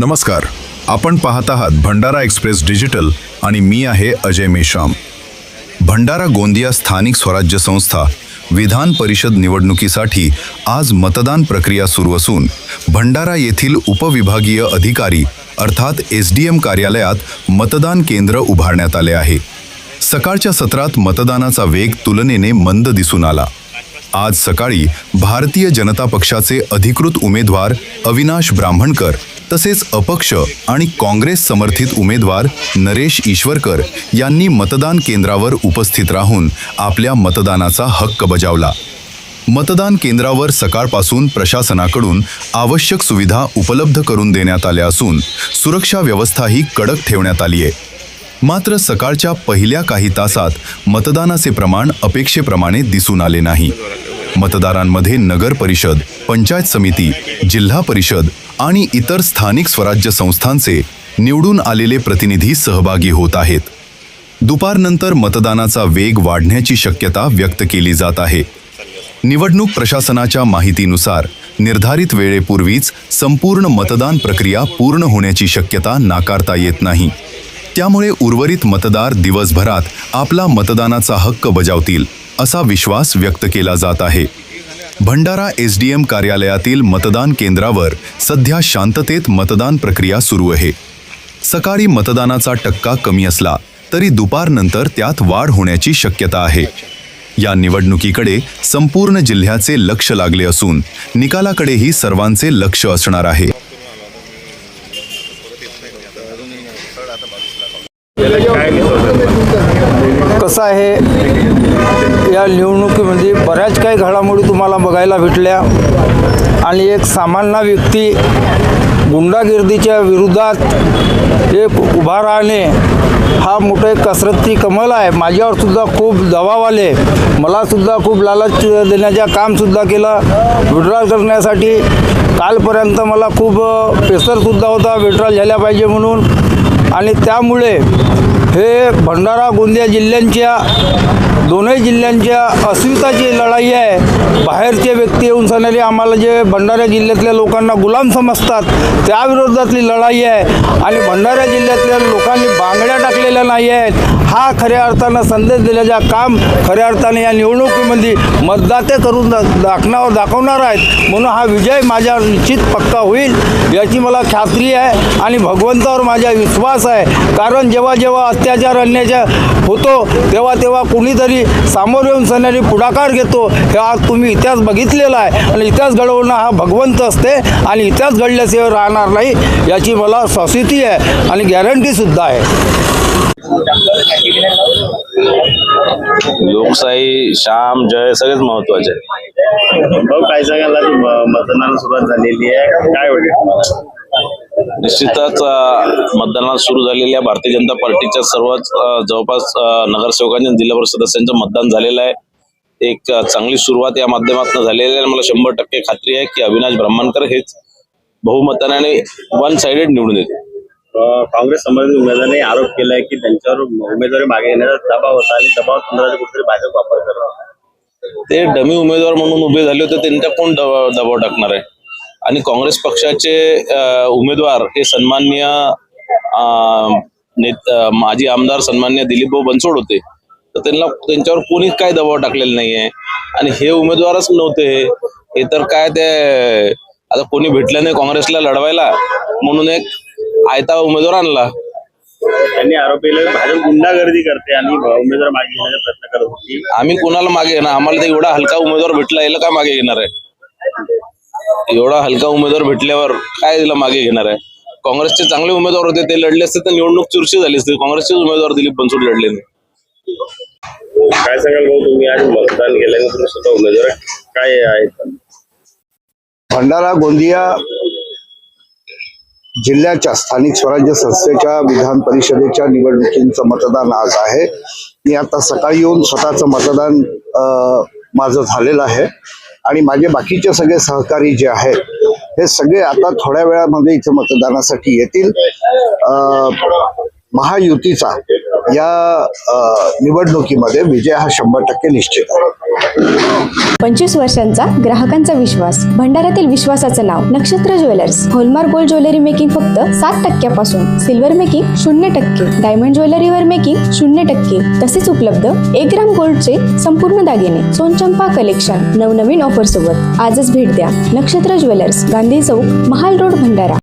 नमस्कार, आपण पाहत आहात भंडारा एक्सप्रेस डिजिटल आणि मी आहे अजय मेश्राम। भंडारा गोंदिया स्थानिक स्वराज्य संस्था विधान परिषद निवडणुकीसाठी आज मतदान प्रक्रिया सुरू असून भंडारा येथील उपविभागीय अधिकारी अर्थात एसडीएम कार्यालयात मतदान केंद्र उभारण्यात आले आहे। सकाळच्या सत्रात मतदानाचा वेग तुलनेने मंद दिसून आला। आज सकाळी भारतीय जनता पक्षाचे अधिकृत उमेदवार अविनाश ब्राह्मणकर तसेच अपक्ष आणि काँग्रेस समर्थित उमेदवार नरेश ईश्वरकर यांनी मतदान केंद्रावर उपस्थित राहून आपल्या मतदानाचा हक्क बजावला। मतदान केंद्रावर सकाळपासून प्रशासनाकडून आवश्यक सुविधा उपलब्ध करून देण्यात आल्या असून सुरक्षा व्यवस्थाही कडक ठेवण्यात आली आहे। मात्र सकाळच्या पहिल्या काही तासात मतदानाचे प्रमाण अपेक्षेप्रमाणे दिसून आले नाही। मतदारांमध्ये नगर परिषद, पंचायत समिती, जिल्हा परिषद आणि इतर स्थानिक स्वराज्य संस्थांचे निवडून आलेले प्रतिनिधी सहभागी होत आहेत। दुपारनंतर मतदानाचा वेग वाढण्याची शक्यता व्यक्त केली जात आहे। निवडणूक प्रशासनाच्या माहितीनुसार निर्धारित वेळेपूर्वीच संपूर्ण मतदान प्रक्रिया पूर्ण होण्याची शक्यता नाकारता येत नाही। त्यामुळे उर्वरित मतदार दिवसभरात आपला मतदानाचा हक्क बजावतील असा विश्वास व्यक्त केला जात आहे। भंडारा एसडीएम कार्यालयातील मतदान केंद्रावर सध्या शांततेत मतदान प्रक्रिया सुरू आहे। सकाळी मतदानाचा टक्का कमी असला तरी दुपारनंतर त्यात वाढ होण्याची शक्यता आहे। या निवडणुकीकडे संपूर्ण जिल्ह्याचे लक्ष लागले असून निकालाकडेही सर्वांचे लक्ष असणार आहे। कसं आहे, या निवडणुकीमध्ये बऱ्याच काही घडामोडी तुम्हाला बघायला भेटल्या आणि एक सामान्य व्यक्ती गुंडागिर्दीच्या विरोधात एक उभा राहणे हा मोठे कसरतची कमल आहे। माझ्यावर सुद्धा खूप दबाव आले, मला सुद्धा खूप लालच देण्याचा कामसुद्धा केलं विड्रॉल करण्यासाठी। कालपर्यंत मला खूप प्रेशरसुद्धा होता विड्रॉल झाल्या पाहिजे म्हणून, आणि त्यामुळे हे भंडारा गोंदिया जिल्ह्यांच्या दोनही जिल्ह्यांच्या अस्मिताची लढाई आहे। बाहेरचे व्यक्ती येऊन सणारे आम्हाला जे भंडारा जिल्ह्यातल्या लोकांना गुलाम समजतात त्या विरोधातली लढाई आहे आणि भंडारा जिल्ह्यातल्या लोकांनी बांगड्या टाकलेल्या नाही आहेत। हा खऱ्या अर्थानं संदेश दिल्याचा काम खऱ्या अर्थाने या निवडणुकीमध्ये मतदाते करून दाखवणार आहेत। म्हणून हा विजय माझ्या निश्चित पक्का होईल याची मला खात्री आहे आणि भगवंतावर माझा विश्वास आहे। कारण जेव्हा जेव्हा अत्याचार अन्याय होतो तेव्हा कोणीतरी सामोर येऊन सणारी पुढाकार घेतो। हे आज तुम्ही इतिहास बघितलेला आहे आणि इतिहास घडवणं हा भगवंत असते आणि इतिहास घडल्याशिवाय राहणार नाही याची मला शाश्वती आहे आणि गॅरंटीसुद्धा आहे। लोकशाही शाम जय सगळेच महत्वाचे आहे। भाऊ काय सांगाल, मतदानाला सुरुवात झालेली आहे, काय वाटतं? निश्चितच मतदानाला सुरू झालेल्या भारतीय जनता पार्टीच्या सर्वच जवळपास नगरसेवकांच्या जिल्हा परिषद सदस्यांचं मतदान झालेलं आहे। एक चांगली सुरुवात या माध्यमातून झालेली आहे। मला 100% खात्री आहे की अविनाश ब्राह्मणकर हेच बहुमताने वन साइडेड निवडून येतील। काँग्रेस समर्थित उमेदवारांनी आरोप केलाय की त्यांच्यावर उमेदवारी मागे घेण्याचा दबाव होता आणि दबाव तंत्राचा कुठेतरी भाजप वापर करत होता। ते डमी उमेदवार म्हणून उभे झाले होते, त्यांच्या कोण दबाव टाकणार आहे? आणि काँग्रेस पक्षाचे उमेदवार हे सन्माननीय माजी आमदार सन्माननीय दिलीप भाऊ बनसोड होते, तर त्यांच्यावर कोणीच काय दबाव टाकलेला नाहीये आणि हे उमेदवारच नव्हते। हे तर काय ते आता कोणी भेटलं नाही काँग्रेसला लढवायला म्हणून एक आयता उमेदवार आणला। त्यांनी आरोप केले भाजप गुंडागर्दी करते आणि उमेदवार मागे घेण्याचा प्रयत्न करत होती। आम्ही कोणाला मागे घेणार? आम्हाला तर एवढा हलका उमेदवार भेटला, याला काय मागे घेणार आहे? एवढा हलका उमेदवार भेटल्यावर काय तिला मागे घेणार आहे? काँग्रेसचे चांगले उमेदवार होते, ते लढले असते तर निवडणूक चुरशी झाली असते। काँग्रेसचेच उमेदवार दिलीप बनसोड लढले नाही। काय सांगाल भाऊ, तुम्ही आज मतदान केल्यानंतर स्वतः उमेदवार काय आहेत? भंडारा गोंदिया जिल्ह्याच्या स्थानिक स्वराज्य संस्थेच्या विधान परिषदेच्या निवडणुकीचं मतदान आज आहे। मी आता सकाळी येऊन स्वतःचं मतदान माझं झालेलं आहे आणि माझे बाकीचे सगळे सहकारी जे आहेत हे सगळे आता थोड्या वेळामध्ये इथे मतदानासाठी येतील। महायुतीचा या निवडणुकीमध्ये विजय हा 100% निश्चित आहे। 25 वर्षांचा ग्राहकांचा विश्वास. भंडाऱ्यातील विश्वासाचं नाव नक्षत्र jewellers. Hallmark gold jewellery making फक्त 7% सिल्वर मेकिंग 0%, डायमंड ज्वेलरीवर मेकिंग 0%. तसेच उपलब्ध 1 ग्राम गोल्डचे संपूर्ण दागिने. सोनचंपा कलेक्शन नवनवीन ऑफर सोबत. आजच भेट द्या. नक्षत्र ज्वेलर्स, गांधी चौक, महाल रोड, भंडारा.